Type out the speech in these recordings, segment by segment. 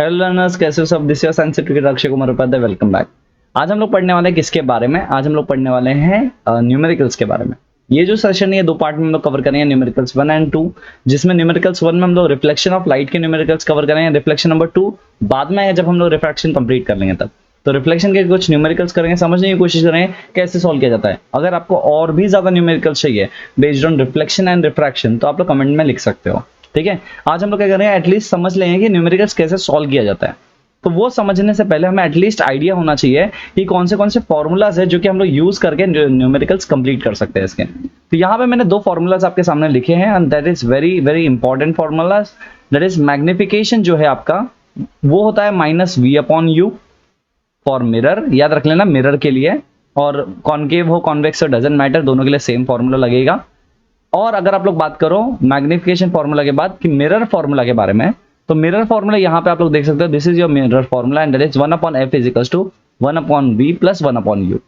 Hello learners, कैसे हो सब। This is science certificate Akshay Kumar Upadhyay, welcome back. आज हम लोग पढ़ने वाले हैं किसके बारे में? आज हम लोग पढ़ने वाले हैं न्यूमेरिकल्स के बारे में। ये जो सेशन है ये दो पार्ट में हम लोग कवर करेंगे, न्यूमेरिकल्स 1 एंड 2, जिसमें न्यूमेरिकल्स 1 में हम लोग रिफ्लेक्शन ऑफ लाइट के न्यूमेरिकल्स कवर करेंगे, रिफ्लेक्शन नंबर 2 बाद में है जब हम लोग रिफ्रैक्शन कंप्लीट कर लेंगे तब। तो रिफ्लेक्शन के कुछ न्यूमेरिकल्स करेंगे, समझने की कोशिश करेंगे कैसे सॉल्व किया जाता है। अगर आपको और भी ज्यादा न्यूमेरिकल्स चाहिए based on reflection and refraction तो आप लोग कमेंट में लिख सकते हो, ठीक है। आज हम लोग क्या करेंगे, एटलीस्ट समझ लेंगे कि न्यूमेरिकल्स कैसे सॉल्व किया जाता है। तो वो समझने से पहले हमें एटलीस्ट आइडिया होना चाहिए कि कौन से फॉर्मूलाज है जो कि हम लोग यूज करके न्यूमेरिकल्स कंप्लीट कर सकते हैं इसके। तो यहाँ पे मैंने दो फॉर्मूलाज आपके सामने लिखे हैं and that is very very important formulas. That is magnification जो है आपका वो होता है -v/u फॉर मिरर, याद रख लेना मिरर के लिए, और कॉनकेव हो कॉन्वेक्स हो डजंट मैटर, दोनों के लिए सेम फॉर्मूला लगेगा। और अगर आप लोग बात करो मैग्निफिकेशन फॉर्मूला के बाद कि मिरर फॉर्मूला के बारे में, तो मिरर फॉर्मूला यहाँ पे आप लोग देख सकते हो, this is your mirror formula and that is 1/f is 1/v + 1/u।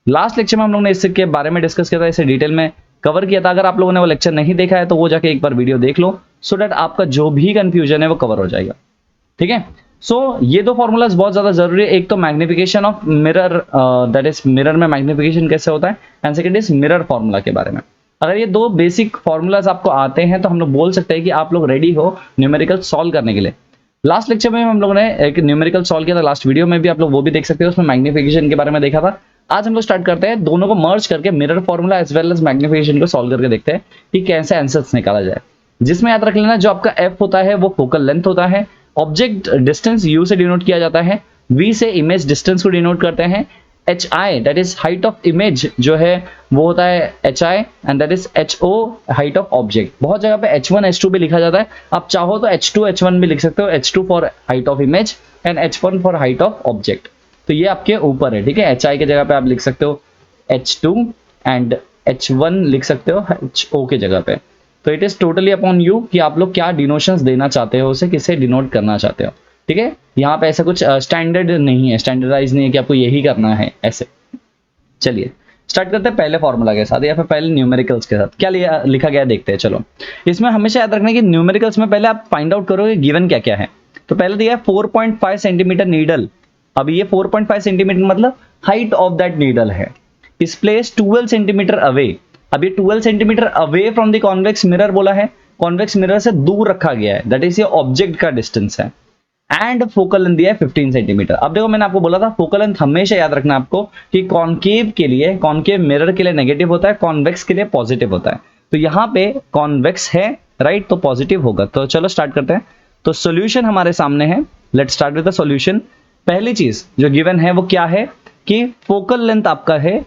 Last lecture में हम लोग ने इसके बारे में डिस्कस किया था, इसे डिटेल में कवर किया था। अगर आप लोगों ने वो लेक्चर नहीं देखा है तो वो जाके एक बार वीडियो देख लो, सो दैट आपका जो भी कंफ्यूजन है वो कवर हो जाएगा, ठीक है। सो ये दो फॉर्मूलाज बहुत ज्यादा जरूरी है। एक तो magnification of mirror, that is mirror में मैग्निफिकेशन कैसे होता है, and second is mirror formula के बारे में। अगर ये दो बेसिक फॉर्मूलाज आपको आते हैं तो हम लोग बोल सकते हैं कि आप लोग रेडी हो न्यूमेरिकल सॉल्व करने के लिए। लास्ट लेक्चर में हम लोगों ने एक न्यूमेरिकल सॉल्व किया था, लास्ट वीडियो में भी आप लोग वो भी देख सकते हो, उसमें मैग्निफिकेशन के बारे में देखा था। आज हम लोग स्टार्ट करते हैं, दोनों को मर्ज करके mirror formula as well as magnification को सॉल्व करके देखते हैं कि कैसे आंसर्स निकाला जाए। जिसमें याद रख लेना जो आपका एफ होता है वो फोकल लेंथ होता है, ऑब्जेक्ट डिस्टेंस यू से डिनोट किया जाता है, वी से इमेज डिस्टेंस को डिनोट करते हैं, H I that is height of image जो है वो होता है H I, and that is H O height of object. बहुत जगह पे H1 H2 भी लिखा जाता है, आप चाहो तो H2 H1 भी लिख सकते हो, H2 for height of image and H1 for height of object. तो ये आपके ऊपर है, ठीक है। एच आई के जगह पे आप लिख सकते हो H2 एंड H1 लिख सकते हो HO के जगह पे। तो it is totally upon you कि आप लोग क्या डिनोशंस देना चाहते हो, उसे किसे डिनोट करना चाहते हो, ठीक है। यहाँ पे ऐसा कुछ स्टैंडर्ड नहीं है, स्टैंडर्डाइज नहीं है कि आपको यही करना है ऐसे। चलिए स्टार्ट करते हैं पहले फॉर्मूला के साथ या फिर पहले न्यूमेरिकल्स के साथ। क्या लिखा गया देखते हैं। चलो इसमें हमेशा याद रखना कि न्यूमेरिकल्स में पहले आप फाइंड आउट करोगे गिवन क्या क्या है। तो पहले दिया है 4.5 सेंटीमीटर नीडल। अब ये 4.5 सेंटीमीटर मतलब हाइट ऑफ दैट नीडल है, इस प्लेस 12 सेंटीमीटर अवे। अब ये 12 centimetre away from the convex mirror बोला है, कॉन्वेक्स मिरर से दूर रखा गया है, दैट इज ये ऑब्जेक्ट का डिस्टेंस है। एंड फोकल लेंथ दिया है 15 सेंटीमीटर। अब देखो मैंने आपको बोला था फोकल लेंथ हमेशा याद रखना आपको कि कॉनकेव के लिए, कॉनकेव मिरर के लिए नेगेटिव होता है, कॉन्वेक्स के लिए पॉजिटिव होता है। तो यहाँ पे कॉन्वेक्स है राइट, तो पॉजिटिव होगा। तो चलो स्टार्ट करते हैं। तो सॉल्यूशन हमारे सामने है, let's start with the solution. पहली चीज जो गिवन है वो क्या है कि फोकल लेंथ आपका है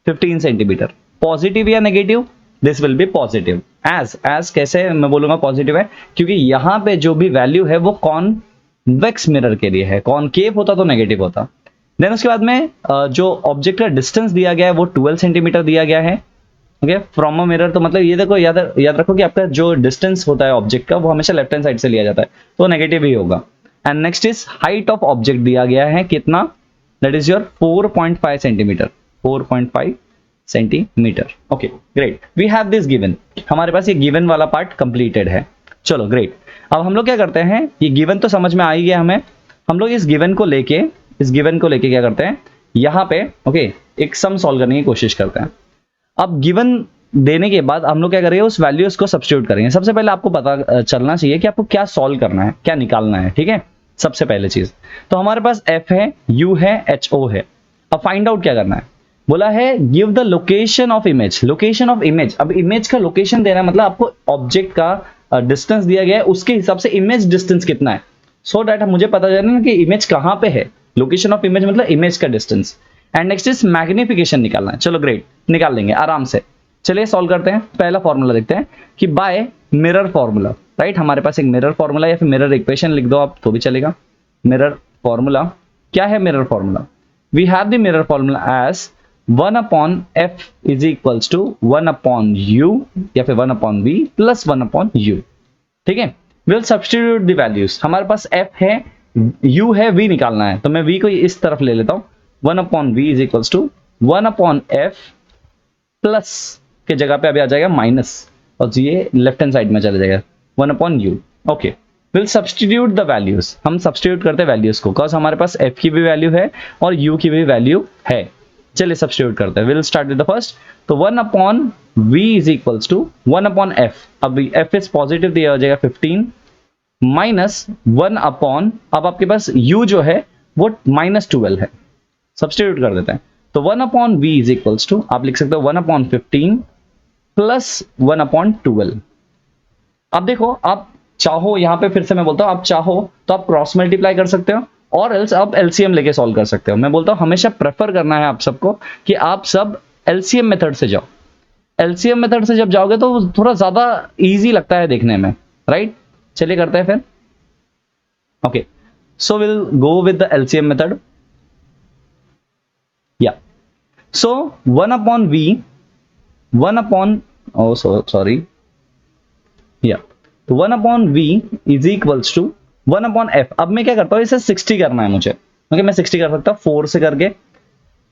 15 सेंटीमीटर। पॉजिटिव या negative? This will be positive. As कैसे मैं बोलूंगा पॉजिटिव है, क्योंकि यहाँ पे जो भी वैल्यू है वो कॉन्वेक्स मिरर के लिए है, कॉनकेव होता तो नेगेटिव होता। देन उसके बाद में जो ऑब्जेक्ट का डिस्टेंस दिया गया है वो 12 सेंटीमीटर दिया गया है, ओके, फ्रॉम अ मिरर। तो मतलब ये देखो याद रखो कि आपका जो डिस्टेंस होता है ऑब्जेक्ट का वो हमेशा लेफ्ट हैंड साइड से लिया जाता है, तो नेगेटिव ही होगा। And next is height of object दिया गया है कितना, that is your 4.5 centimetre, 4.5 centimetre. Okay great, we have this given. हमारे पास ये गिवन वाला पार्ट कंप्लीटेड है। चलो ग्रेट, अब हम लोग क्या करते हैं, ये गिवन तो समझ में आ ही गया हमें। हम लोग इस गिवन को लेके क्या करते हैं, यहाँ पे ओके एक सम सॉल्व करने की कोशिश करते हैं। अब गिवन देने के बाद हम लोग क्या करेंगे, उस वैल्यूज को सब्स्टिट्यूट करेंगे। सबसे पहले आपको पता चलना चाहिए कि आपको क्या सॉल्व करना है, क्या निकालना है, ठीक है। सबसे पहले चीज तो हमारे पास F है, U है, HO है। अब फाइंड आउट क्या करना है, बोला है give the location of image. Location of image, अब इमेज का लोकेशन देना है, मतलब आपको ऑब्जेक्ट का डिस्टेंस दिया गया है, उसके हिसाब से इमेज डिस्टेंस कितना है, सो दैट मुझे पता चले ना कि इमेज कहां पे है। लोकेशन ऑफ इमेज मतलब इमेज का distance. And next is magnification निकालना है। चलो ग्रेट, निकाल लेंगे आराम से। चलिए सॉल्व करते हैं। पहला फॉर्मूला देखते हैं कि बाय मिरर फॉर्मूला, राइट। हमारे पास एक मिरर फॉर्मूला या फिर मिरर इक्वेशन लिख दो आप तो भी चलेगा। मिरर फॉर्मूला क्या है, mirror formula we have the mirror formula as 1/f is equals to 1/u या फिर 1/v प्लस 1/u, ठीक है। Will substitute the values. हमारे पास f है, u है, v निकालना है, तो मैं v को इस तरफ ले लेता हूं। 1/v is equals to 1/f plus के जगह पे अभी आ जाएगा माइनस, और ये लेफ्ट हैंड साइड में चला जाएगा 1/u। Okay, will substitute the values, हम सब्सटीट्यूट करते हैं वैल्यूज को, बिकॉज हमारे पास f की भी वैल्यू है और u की भी वैल्यू है। चलिए सब्सटीट्यूट करते हैं। Will start with the first, तो 1 upon v is equals to 1 upon f, अब f इज पॉजिटिव दिया हो जाएगा 15 माइनस 1 अपॉन, अब आपके पास u जो है वो -12 है, सब्सटीट्यूट कर देते हैं। तो 1 upon v is equals to, आप लिख सकते हो 1 अपॉन 15 प्लस 1 अपॉन 12। अब देखो, आप चाहो, यहां पे फिर से मैं बोलता हूं, आप चाहो तो आप क्रॉस मल्टीप्लाई कर सकते हो और एल्स आप एलसीएम लेके सॉल्व कर सकते हो। मैं बोलता हूं हमेशा प्रेफर करना है आप सबको कि आप सब एलसीएम मेथड से जाओ। एलसीएम मेथड से जब जाओगे तो थोड़ा ज्यादा इजी लगता है देखने में, राइट? चलिए करते हैं फिर। Okay, so will go with the LCM method. या so 1 upon v, 1 upon, oh sorry, या तो 1 upon v is equals to 1 upon f। अब मैं क्या करता हूं, इसे 60 करना है मुझे, ओके मैं 60 कर सकता हूं 4 से करके,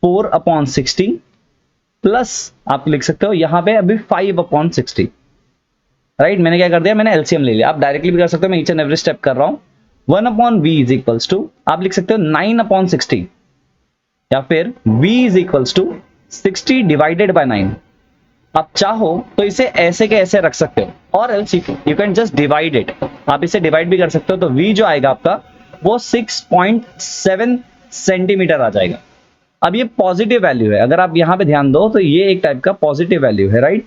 4 अपॉन 60 प्लस आप लिख सकते हो यहां पे अभी 5 अपॉन 60, राइट? मैंने क्या कर दिया, मैंने एलसीएम ले लिया। आप डायरेक्टली भी कर सकते हो, मैं ईच एंड एवरी स्टेप कर रहा हूं। 1 upon v is equals to, आप लिख सकते हो 9 अपॉन 60, या फिर v is equals to 60 divided by 9। आप चाहो तो इसे ऐसे के ऐसे रख सकते हो और else you can just divide it, आप इसे डिवाइड भी कर सकते हो। तो v जो आएगा आपका वो 6.7 सेंटीमीटर आ जाएगा। अब ये पॉजिटिव वैल्यू है, अगर आप यहां पे ध्यान दो तो ये एक टाइप का पॉजिटिव वैल्यू है, राइट?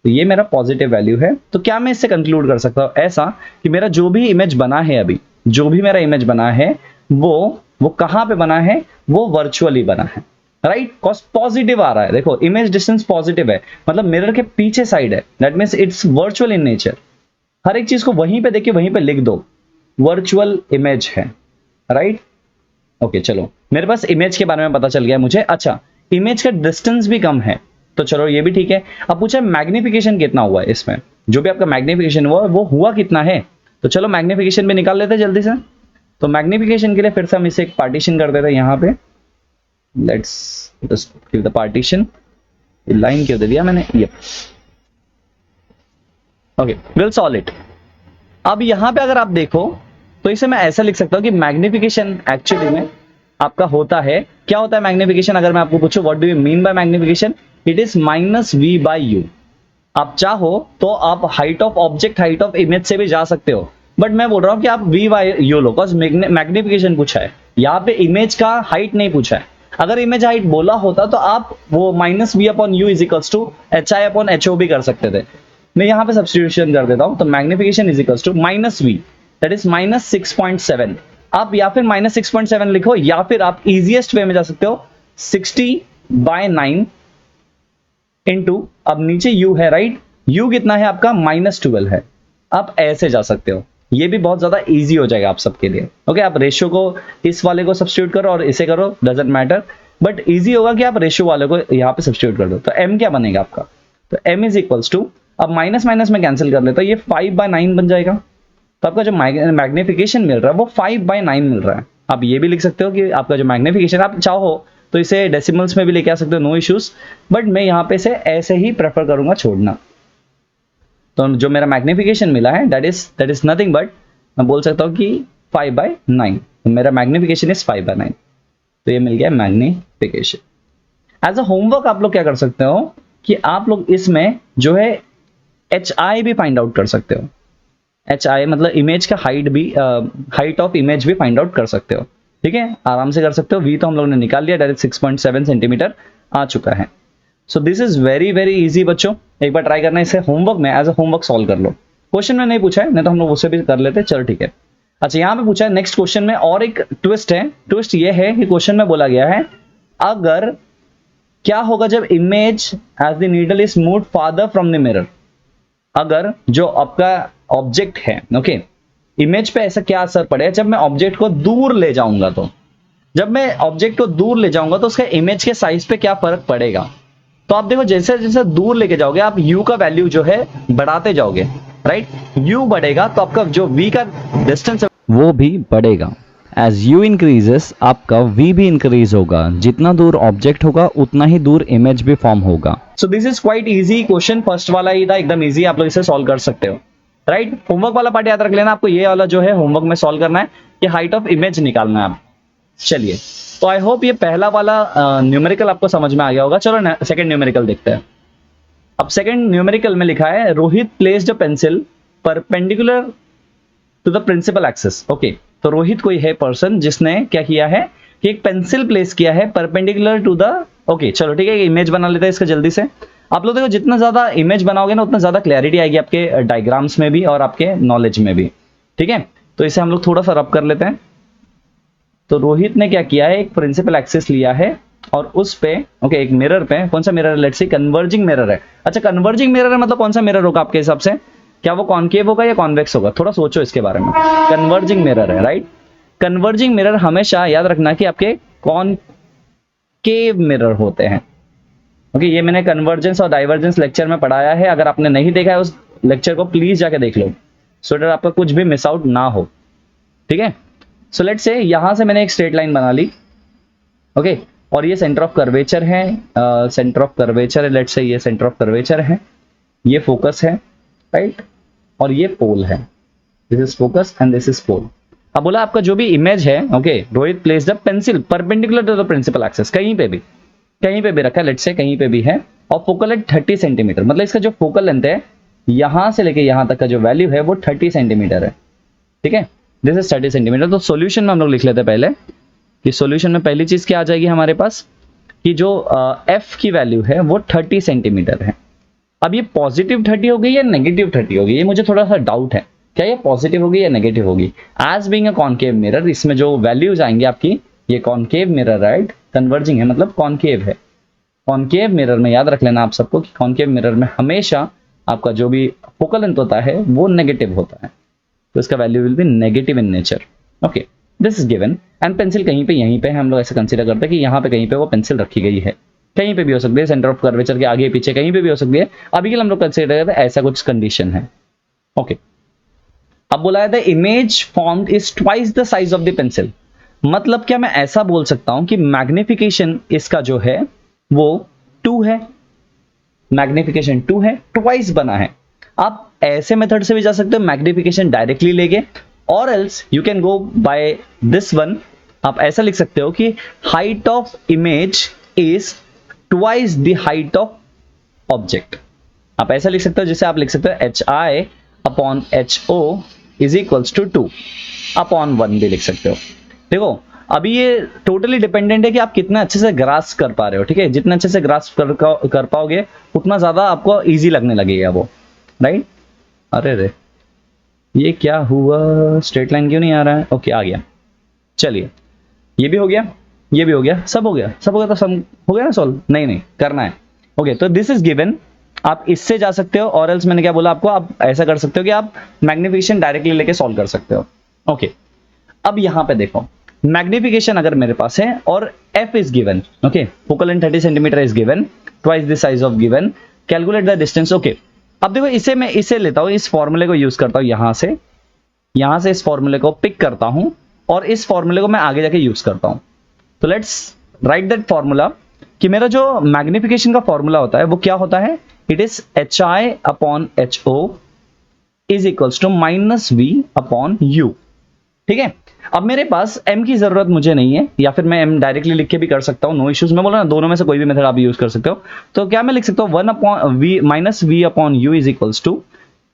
तो ये मेरा पॉजिटिव वैल्यू है। तो क्या मैं इससे कंक्लूड कर सकता हूं ऐसा कि मेरा जो भी इमेज बना है, अभी जो भी मेरा इमेज बना है वो कहां पे बना है, वो वर्चुअली बना है, राइट? कॉज पॉजिटिव आ रहा है, देखो इमेज डिस्टेंस पॉजिटिव है, मतलब मिरर के पीछे साइड है, that means it's virtual in nature. हर एक चीज को वहीं पे देखिए, वहीं पे लिख दो, वर्चुअल इमेज है, राइट? ओके चलो, मेरे पास इमेज के बारे में पता चल गया मुझे। अच्छा, इमेज का डिस्टेंस भी कम है, तो चलो ये भी ठीक है। अब पूछा मैग्निफिकेशन कितना हुआ है, इसमें जो भी आपका मैग्निफिकेशन हुआ वो हुआ कितना है, तो चलो मैग्निफिकेशन भी निकाल लेते हैं जल्दी से। तो मैग्निफिकेशन के लिए फिर से हम इसे एक पार्टीशन कर देते हैं यहाँ पे, let's just give the partition, line क्यों दे दिया मैंने, ये ओके, विल सॉल्व इट। अब यहां पे अगर आप देखो तो इसे मैं ऐसा लिख सकता हूं कि मैग्निफिकेशन एक्चुअली में आपका होता है, क्या होता है मैग्निफिकेशन? अगर मैं आपको पूछूं what do you mean by magnification, it is -v by u। आप चाहो तो आप height of object, height of image से भी जा सकते हो, बट मैं बोल रहा हूं कि आप v बाय u लो, बिकॉज मैग्निफिकेशन पूछा है, यहाँ पे इमेज का हाइट नहीं पूछा है। अगर इमेज हाइट बोला होता तो आप वो -v upon u is equals to hi upon ho भी कर सकते थे। मैं यहाँ पे सब्स्टिट्यूशन कर देता हूं, तो magnification is equals to -v, that is -6.7। आप या फिर -6.7 लिखो, या फिर आप इजीएस्ट वे में जा सकते हो 60/9 इंटू, अब नीचे u है, राइट? u कितना है आपका, -12 है। आप ऐसे जा सकते हो, ये भी बहुत ज्यादा इजी हो जाएगा आप सबके लिए। ओके, आप रेशियो को इस वाले को सब्स्टिट्यूट करो और इसे करो, डजंट मैटर, बट इजी होगा कि आप रेशियो वाले को यहाँ पे सब्स्टिट्यूट कर दो। तो m क्या बनेगा आपका, तो m इज इक्वल्स टू, अब माइनस माइनस में कैंसिल कर लेता, ये 5/9 बन जाएगा। तो आपका जो मैग्निफिकेशन मिल रहा है वो 5/9 मिल रहा है। आप ये भी लिख सकते हो कि आपका जो मैग्निफिकेशन, आप चाहो तो इसे डेसिमल्स में भी लेके आ सकते हो, नो इश्यूज, बट मैं यहाँ पे इसे ऐसे ही प्रेफर करूंगा छोड़ना। तो जो मेरा मैग्निफिकेशन मिला है दैट इज नथिंग बट, मैं बोल सकता हूँ कि 5/9, तो मेरा मैग्निफिकेशन इज 5/9, तो ये मिल गया मैग्निफिकेशन। एज अ होमवर्क आप लोग क्या कर सकते हो कि आप लोग इसमें जो है HI भी फाइंड आउट कर सकते हो। HI मतलब इमेज का हाइट भी, हाइट ऑफ इमेज भी फाइंड आउट कर सकते हो, ठीक है, आराम से कर सकते हो। v तो हम लोगों ने निकाल लिया, डायरेक्ट 6.7 सेंटीमीटर आ चुका है। So this is very very easy बच्चों, एक बार ट्राई करना, इसे होमवर्क में एज अ होमवर्क सॉल्व कर लो। क्वेश्चन में नहीं पूछा है, नहीं तो हम लोग उससे भी कर लेते, चलो ठीक है। अच्छा, यहाँ पे पूछा है नेक्स्ट क्वेश्चन में, और एक ट्विस्ट है। ट्विस्ट ये है कि क्वेश्चन में बोला गया है, अगर क्या होगा जब image as the needle is moved farther from the mirror, अगर जो आपका ऑब्जेक्ट है, ओके, इमेज पे ऐसा क्या असर पड़ेगा जब मैं ऑब्जेक्ट को दूर ले जाऊंगा। तो जब मैं ऑब्जेक्ट को दूर ले जाऊंगा तो उसका इमेज के साइज पे क्या फर्क पड़ेगा। तो आप देखो, जैसे जैसे दूर लेके जाओगे आप u का वैल्यू जो है बढ़ाते जाओगे, राइट? u बढ़ेगा तो आपका जो v का डिस्टेंस है वो भी बढ़ेगा। एज u इंक्रीजेस आपका v भी इंक्रीज होगा, जितना दूर ऑब्जेक्ट होगा उतना ही दूर इमेज भी फॉर्म होगा। So this is quite easy question, first वाला ही था एकदम इजी, आप लोग इसे सॉल्व कर सकते हो। राइट। होमवर्क वाला पार्ट याद रख लेना, आपको ये वाला जो है होमवर्क में सॉल्व करना है कि हाइट ऑफ इमेज निकालना है आप। चलिए, तो आई होप ये पहला वाला न्यूमेरिकल आपको समझ में आ गया होगा। चलो सेकंड न्यूमेरिकल देखते हैं। अब सेकंड न्यूमेरिकल में लिखा है Rohit placed a pencil perpendicular to the principal axis. Okay, तो रोहित कोई है पर्सन जिसने क्या किया है कि एक पेंसिल प्लेस किया है परपेंडिकुलर टू द, ओके चलो ठीक है, इमेज बना लेते हैं इसका जल्दी से। आप लोग देखो, जितना ज्यादा इमेज बनाओगे ना उतना ज्यादा क्लैरिटी आएगी आपके डायग्राम्स में भी और आपके नॉलेज में भी। ठीक है, तो इसे हम लोग थोड़ा सा रब कर लेते हैं। तो रोहित ने क्या किया है, एक प्रिंसिपल एक्सिस लिया है और उस पे ओके एक मिरर पे, कौन सा मिरर है, लेट्स सी कन्वर्जिंग मिरर है। अच्छा, कन्वर्जिंग मिरर है मतलब कौन सा मिरर होगा आपके हिसाब से? क्या वो कॉनकेव होगा या कॉन्वेक्स होगा? थोड़ा सोचो इसके बारे में। कन्वर्जिंग मिरर है, राइट। कन्वर्जिंग मिरर हमेशा याद रखना कि आपके कॉनकेव मिरर होते हैं। ओके, ये मैंने कन्वर्जेंस और डाइवर्जेंस लेक्चर में पढ़ाया है। अगर आपने नहीं देखा है उस लेक्चर को प्लीज जाके देख लो, सो दैट आपका कुछ भी मिस आउट ना हो। ठीक है, सो लेट्स से यहां से मैंने एक स्ट्रेट लाइन बना ली। ओके, और ये सेंटर ऑफ कर्वेचर है, सेंटर ऑफ कर्वेचर है, लेट्स से ये सेंटर ऑफ कर्वेचर है, ये फोकस है, राइट, और ये पोल है। This is focus and this is pole. अब बोला आपका जो भी इमेज है, okay Rohit placed the pencil perpendicular to the principal axis, कहीं पे भी रखा है, लेट्स से कहीं पे भी है, और फोकल लेंथ 30 सेंटीमीटर, मतलब इसका जो फोकल लेंथ है यहां से लेके यहां तक का जो वैल्यू है वो 30 सेंटीमीटर है। ठीक है, दिस इज 30 सेंटीमीटर। तो सॉल्यूशन में हम लोग लिख लेते हैं पहले कि सॉल्यूशन में पहली चीज क्या आ जाएगी हमारे पास कि जो एफ की वैल्यू है वो 30 सेंटीमीटर है। अब ये पॉजिटिव 30 होगी या नेगेटिव 30 होगी, ये मुझे थोड़ा सा डाउट है, क्या ये पॉजिटिव होगी या नेगेटिव होगी। As being a concave mirror, इसमें जो वैल्यूज आएंगी आपकी, ये कॉनकेव मिरर, राइट, कन्वर्जिंग है मतलब कॉनकेव है। कॉनकेव मिरर में याद रख लेना आप सबको कि कॉनकेव मिरर में हमेशा आपका जो भी फोकल लेंथ होता है वो नेगेटिव होता है, तो इसका value will be negative in nature. Okay, this is given. And pencil कहीं पे यहीं पे हम लोग ऐसे कंसीडर करते हैं कि यहाँ पे कहीं पे वो पेंसिल रखी गई है, कहीं पे भी हो सकती है, सेंटर ऑफ कर्वेचर के आगे पीछे कहीं पे भी हो सकती है। अभी के लिए हम लोग कंसीडर करते हैं ऐसा कुछ कंडीशन है। ओके, अब बोला है the image formed is twice the size of the pencil, मतलब क्या मैं ऐसा बोल सकता हूं कि मैग्निफिकेशन इसका जो है वो 2 है, मैग्निफिकेशन 2 है, ट्वाइस बना है। आप ऐसे मेथड से भी जा सकते हो, मैग्निफिकेशन डायरेक्टली लेके, और else you can go by this one. आप ऐसा लिख सकते हो कि height of image is twice the height of object. आप ऐसा लिख सकते हो, जिसे आप लिख सकते हो HI upon HO is equals to 2 upon 1 भी लिख सकते हो। देखो, अभी ये टोटली डिपेंडेंट है कि आप कितना अच्छे से ग्रास्प कर पा रहे हो। ठीक है, जितना अच्छे से ग्रास्प कर पाओगे उतना ज्यादा आपको इजी लगने लगेगा वो, राइट। अरे रे, ये क्या हुआ, स्ट्रेट लाइन क्यों नहीं आ रहा है? ओके, आ गया। चलिए, ये भी हो गया, ये भी हो गया, सब हो गया, सब हो गया, तो सब हो गया ना सॉल्व? नहीं करना है। ओके, तो दिस इज गिवन। आप इससे जा सकते हो, और एल्स मैंने क्या बोला आपको, आप ऐसा कर सकते हो कि आप मैग्निफिकेशन डायरेक्टली लेके सॉल्व कर सकते हो। ओके, अब यहां पे देखो, मैग्निफिकेशन अगर मेरे पास है और f is given, okay focal length 30 centimetre is given, twice the size of given, calculate the distance. Okay, अब देखो इसे मैं इसे लेता हूं, इस फॉर्मूले को यूज करता हूं, यहां से इस फॉर्मूले को पिक करता हूं और इस फॉर्मूले को मैं आगे जाके यूज करता हूं। तो लेट्स राइट दैट फॉर्मूला कि मेरा जो मैग्निफिकेशन का फॉर्मूला होता है वो क्या होता है, it is HI upon HO is equals to minus V upon U। ठीक है, अब मेरे पास m की जरूरत मुझे नहीं है, या फिर मैं m डायरेक्टली लिख के भी कर सकता हूं, नो इश्यूज। मैं बोला ना, दोनों में से कोई भी मेथड आप यूज कर सकते हो। तो क्या मैं लिख सकता हूं 1 upon V minus V upon U is equals to,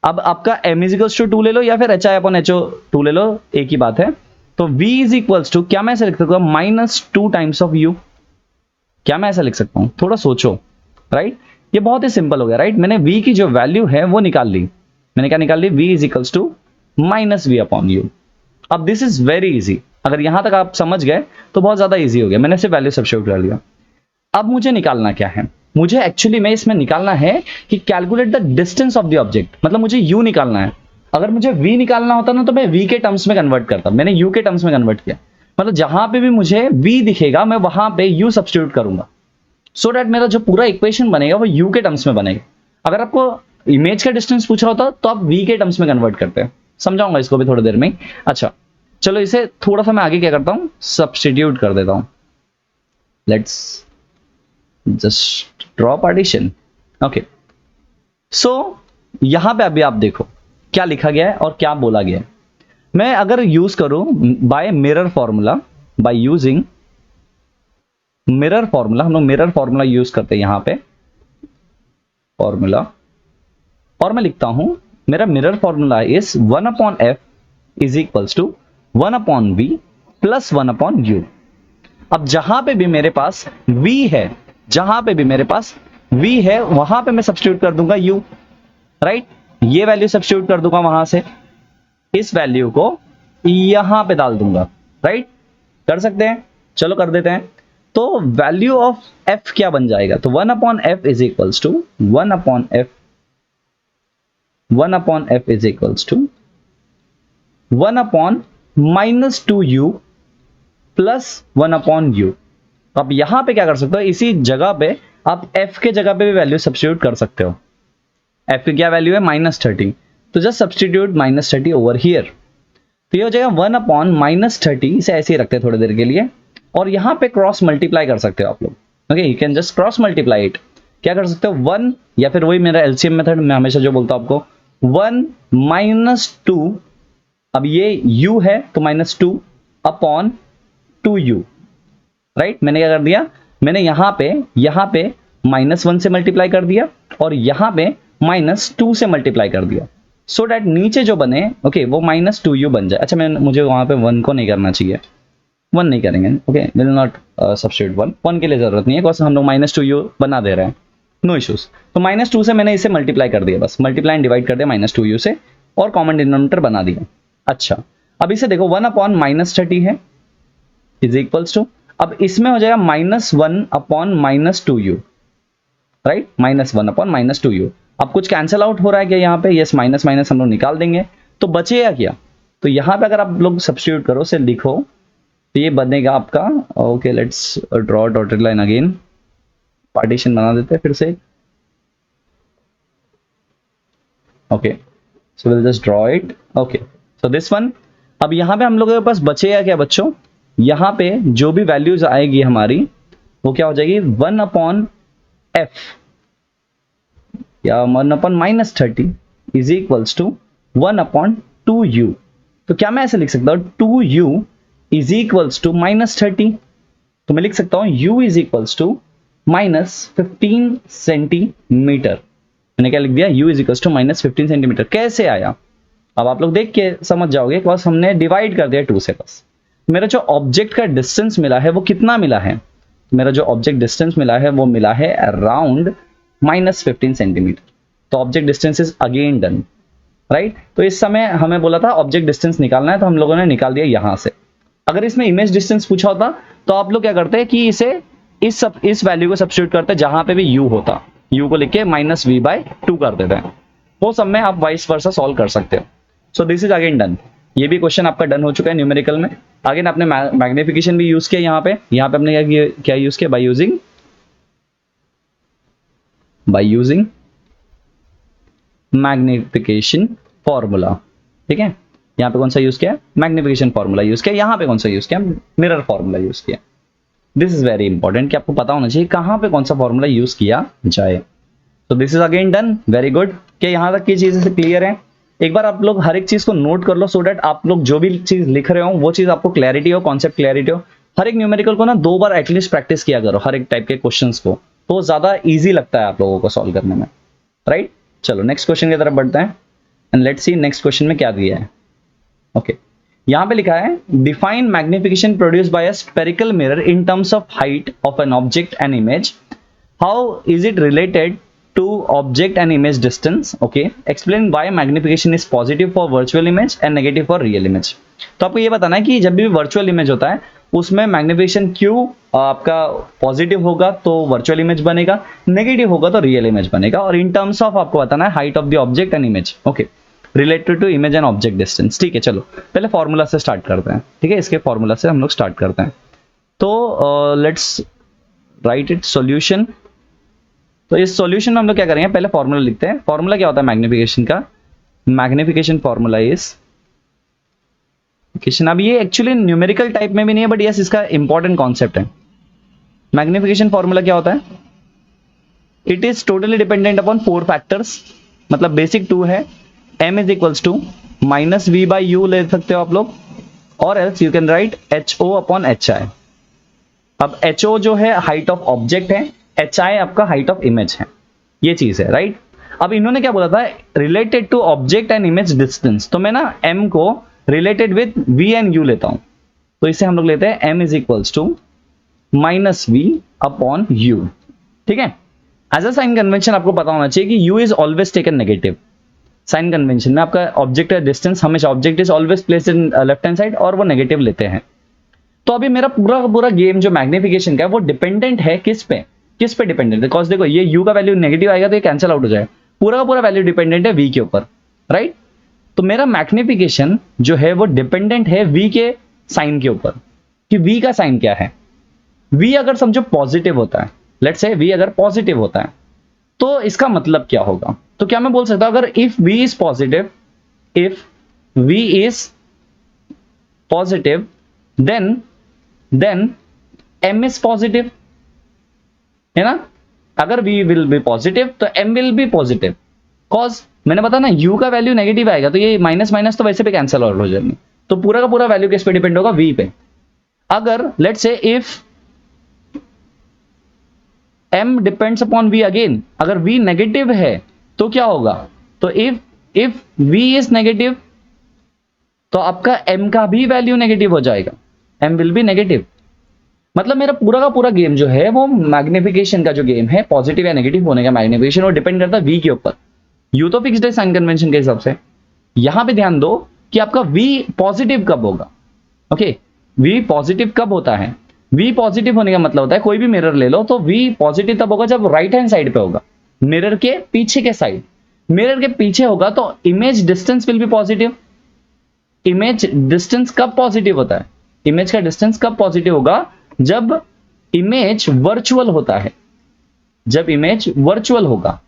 अब आपका m इज इक्वल्स टू 2 ले लो या फिर HI अपॉन HO 2 ले लो, एक ही बात है। तो V इज इक्वल्स टू, क्या मैं ऐसा लिख सकता हूं माइनस 2 टाइम्स ऑफ U, क्या मैं ऐसा लिख सकता हूं? थोड़ा सोचो, राइट। ये बहुत ही सिंपल हो गया, राइट। मैंने V की जो वैल्यू है वो निकाल ली, मैंने क्या निकाल ली, V is equals to minus V upon U। अब दिस इज वेरी इजी, अगर यहां तक आप समझ गए तो बहुत ज्यादा इजी हो गया, मैंने सिर्फ वैल्यू सब्स्टिट्यूट कर लिया। अब मुझे निकालना क्या है, मुझे एक्चुअली में इसमें निकालना है कि calculate the distance of the object, मतलब मुझे U निकालना है। अगर मुझे V निकालना होता ना तो मैं V के टर्म्स में कन्वर्ट करता, मैंने U के टर्म्स में कन्वर्ट किया, मतलब जहां पे भी मुझे V दिखेगा मैं वहां पे U सब्स्टिट्यूट करूंगा, सो दैट मेरा जो पूरा इक्वेशन बनेगा वो U के टर्म्स में बनेगा। अगर आपको इमेज का डिस्टेंस पूछा होता तो आप V के टर्म्स में कन्वर्ट करते हैं, समझाऊंगा इसको भी थोड़ी देर में। अच्छा चलो, इसे थोड़ा सा मैं आगे क्या करता हूं, सब्स्टिट्यूट कर देता हूं। Let's just draw partition. Okay, so यहां पे अभी आप देखो, क्या लिखा गया है और क्या बोला गया है। मैं अगर यूज करूं by mirror formula, by using mirror formula, हम लोग मिरर फॉर्मूला यूज करते हैं यहां पे फॉर्मूला, और मैं लिखता हूं मेरा mirror formula is 1/f is equals to 1/v plus 1/u। अब जहां पे भी मेरे पास v है, जहां पे भी मेरे पास v है वहां पे मैं सब्स्टिट्यूट कर दूंगा u, राइट। ये वैल्यू सब्स्टिट्यूट कर दूंगा वहां से, इस वैल्यू को यहां पे डाल दूंगा, राइट। कर सकते हैं, चलो कर देते हैं। तो वैल्यू ऑफ f क्या बन जाएगा, तो 1/f is equals to 1/f is equals to 1/-2u plus 1/u। अब यहां पे क्या कर सकते हो, इसी जगह पे आप f के जगह पे भी वैल्यू सब्स्टिट्यूट कर सकते हो। f की क्या वैल्यू है -30, तो जस्ट सब्स्टिट्यूट -30 ओवर हियर। तो ये हो जाएगा 1/-30, इसे ऐसे ही रखते हैं थोड़ी देर के लिए, और यहां पे क्रॉस मल्टीप्लाई कर सकते हो आप लोग। Okay, you can just cross multiply it. क्या कर सकते हो 1, या फिर वही मेरा एलसीएम मेथड, मैं हमेशा जो बोलता हूं आपको 1 - 2, अब ये u है तो -2/2u, राइट। मैंने क्या कर दिया, मैंने यहां पे -1 से मल्टीप्लाई कर दिया और यहां पे -2 से मल्टीप्लाई कर दिया, सो दैट नीचे जो बने ओके वो -2u बन जाए। अच्छा, मुझे वहां पे 1 को नहीं करना चाहिए, 1 नहीं करेंगे, ओके, विल नॉट सब्स्टिट्यूट 1 के लिए जरूरत नहीं है, बिकॉज हम लोग -2u बना दे रहे हैं, नो इश्यूज। तो -2 से मैंने इसे मल्टीप्लाई कर दिया, बस मल्टीप्लाई एंड डिवाइड कर दिया -2u से, और कॉमन डिनोमिनेटर बना दिया। अच्छा, अब इसे देखो 1/-30 है इज इक्वल्स टू, अब इसमें हो जाएगा -1/-2u, राइट, -1/-2u। अब कुछ कैंसिल आउट हो रहा है क्या यहाँ पे, यस, माइनस माइनस हम लोग निकाल देंगे, तो बचेगा क्या, तो यहाँ पे अगर आप लोग सब्स्टिट्यूट करो, से लिखो, तो ये बनेगा आपका, okay let's draw dotted line again, partition बना देते हैं फिर से, okay, so will just draw it, okay, so this one. अब यहाँ पे हम लोगों के पास बचेगा क्या बच्चों, यहाँ पे जो भी वैल्यूज आएगी हमारी वो क्या हो जाएगी 1/f या 1/-30 इज इक्वल्स टू 1/2u। तो क्या मैं ऐसे लिख सकता हूं 2u इज इक्वल्स टू -30, तो मैं लिख सकता हूं u is equals to -15 centimetre. मैंने क्या लिख दिया, u is equals to -15 centimetre. कैसे आया, अब आप लोग देख के समझ जाओगे, बिकॉज हमने डिवाइड कर दिया 2 से। बस मेरा जो ऑब्जेक्ट का डिस्टेंस मिला है वो कितना मिला है, मेरा जो ऑब्जेक्ट डिस्टेंस मिला है वो मिला है अराउंड -15 सेंटीमीटर। तो object distance is again done, right. तो इस समय हमें बोला था ऑब्जेक्ट डिस्टेंस निकालना है, तो हम लोगों ने निकाल दिया यहां से। अगर इसमें इमेज डिस्टेंस पूछा होता तो आप लोग क्या करते हैं कि इसे इस वैल्यू को सब्स्टिट्यूट करते हैं जहां पे भी u होता, u को लिख के -v/2 कर देते हैं। वो सब में आप वाइस वर्सा सॉल्व कर सकते हो। So this is again done, ये भी क्वेश्चन आपका डन हो चुका है न्यूमेरिकल में। अगेन आपने मैग्निफिकेशन भी यूज किया यहाँ पे आपने क्या यूज किया, बाय यूजिंग मैग्निफिकेशन फॉर्मूला, ठीक है। यहाँ पे कौन सा यूज किया, मैग्निफिकेशन फॉर्मूला यूज किया। यहाँ पे कौन सा यूज किया, मिरर फॉर्मूला यूज किया। दिस इज वेरी इंपॉर्टेंट कि आपको पता होना चाहिए कहाँ पे कौन सा फॉर्मूला यूज किया जाए। तो this is again done, very good. क्या यहाँ तक की चीजें क्लियर है, एक बार आप लोग हर एक चीज को नोट कर लो, सो दैट आप लोग जो भी चीज लिख रहे हो वो चीज आपको क्लैरिटी हो, कॉन्सेप्ट क्लैरिटी हो। हर एक न्यूमेरिकल को ना 2 बार एटलीस्ट प्रैक्टिस किया करो, हर एक टाइप के क्वेश्चंस को, तो ज्यादा इजी लगता है आप लोगों को सॉल्व करने में, राइट। चलो नेक्स्ट क्वेश्चन की तरफ बढ़ते हैं and let's see next question में क्या दिया है। ओके, यहाँ पे लिखा है define magnification produce by a spherical mirror in terms of height of an object and image, how is it related to object and image distance, okay, explain why magnification is positive for virtual image and negative for real image। तो आपको ये बताना है कि जब भी virtual image होता है उसमें मैग्निफिकेशन क्यों आपका पॉजिटिव होगा तो वर्चुअल इमेज बनेगा, नेगेटिव होगा तो रियल इमेज बनेगा, और इन टर्म्स ऑफ आपको बताना है height of the object and image, okay, related to image and object distance. ठीक है, चलो पहले फॉर्मूला से स्टार्ट करते हैं, ठीक है, इसके फॉर्मूला से हम लोग स्टार्ट करते हैं। तो लेट्स राइट इट सॉल्यूशन। तो इस सॉल्यूशन में हम लोग क्या करेंगे, पहले फॉर्मूला लिखते हैं। फॉर्मूला क्या होता है मैग्निफिकेशन का, मैग्निफिकेशन फॉर्मूला इज, अब ये एक्चुअली न्यूमेरिकल टाइप में भी नहीं है, बट यस इसका इंपॉर्टेंट कॉन्सेप्ट है। मैग्निफिकेशन फॉर्मूला क्या होता है, it is totally dependent upon 4 factors, मतलब बेसिक 2 है, m is equals to minus v by u ले सकते हो आप लोग, और else you can write H O upon H I. अब एच ओ जो है हाइट ऑफ ऑब्जेक्ट है, एच आई आपका हाइट ऑफ इमेज है, ये चीज है राइट। अब इन्होंने क्या बोला था, related to object and image distance, तो मैं ना m को related with v and u लेता हूं, तो इसे हम लोग लेते हैं m is equals to minus v upon u, ठीक है। एज अ साइन कन्वेंशन आपको पता होना चाहिए कि u is always taken negative. Sign convention में आपका ऑब्जेक्ट का डिस्टेंस हमेशा, object is always placed in left hand side और वो नेगेटिव लेते हैं। तो अभी मेरा पूरा पूरा गेम जो मैग्निफिकेशन का है वो डिपेंडेंट है किस पे डिपेंडेंट है, बिकॉज देखो ये u का वैल्यू नेगेटिव आएगा तो ये कैंसिल आउट हो जाए, पूरा का पूरा वैल्यू डिपेंडेंट है v के ऊपर, राइट। तो मेरा मैग्निफिकेशन जो है वो डिपेंडेंट है v के साइन के ऊपर, कि v का साइन क्या है। v अगर समझो पॉजिटिव होता है, लेट्स से v अगर पॉजिटिव होता है, तो इसका मतलब क्या होगा, तो क्या मैं बोल सकता हूं अगर if v is positive, if v is positive then m is positive, है ना। अगर v विल बी पॉजिटिव तो m will be positive, cause मैंने बताया ना u का वैल्यू नेगेटिव आएगा तो ये माइनस माइनस तो वैसे भी कैंसिल आउट हो जाएंगे, तो पूरा का पूरा वैल्यू किस पे डिपेंड होगा, v पे। अगर let's say if m depends upon v again, अगर v नेगेटिव है तो क्या होगा, तो इफ v इज नेगेटिव तो आपका m का भी वैल्यू नेगेटिव हो जाएगा, m विल बी नेगेटिव। मतलब मेरा पूरा का पूरा गेम जो है वो मैग्निफिकेशन का जो गेम है, पॉजिटिव या नेगेटिव होने का मैग्निफिकेशन, वो डिपेंड करता है v के ऊपर। u तो फिक्स्ड है साइन कन्वेंशन के हिसाब से। यहां पे ध्यान दो कि आपका v पॉजिटिव कब होगा, ओके v पॉजिटिव कब होता है, v पॉजिटिव होने का मतलब होता है कोई भी मिरर ले लो तो v पॉजिटिव तब होगा जब राइट हैंड साइड पे होगा, मिरर के पीछे के साइड। मिरर के पीछे होगा तो image distance will be positive. Image distance कब पॉजिटिव होता है, इमेज का डिस्टेंस कब पॉजिटिव होगा, जब इमेज वर्चुअल होता है, जब इमेज वर्चुअल होगा,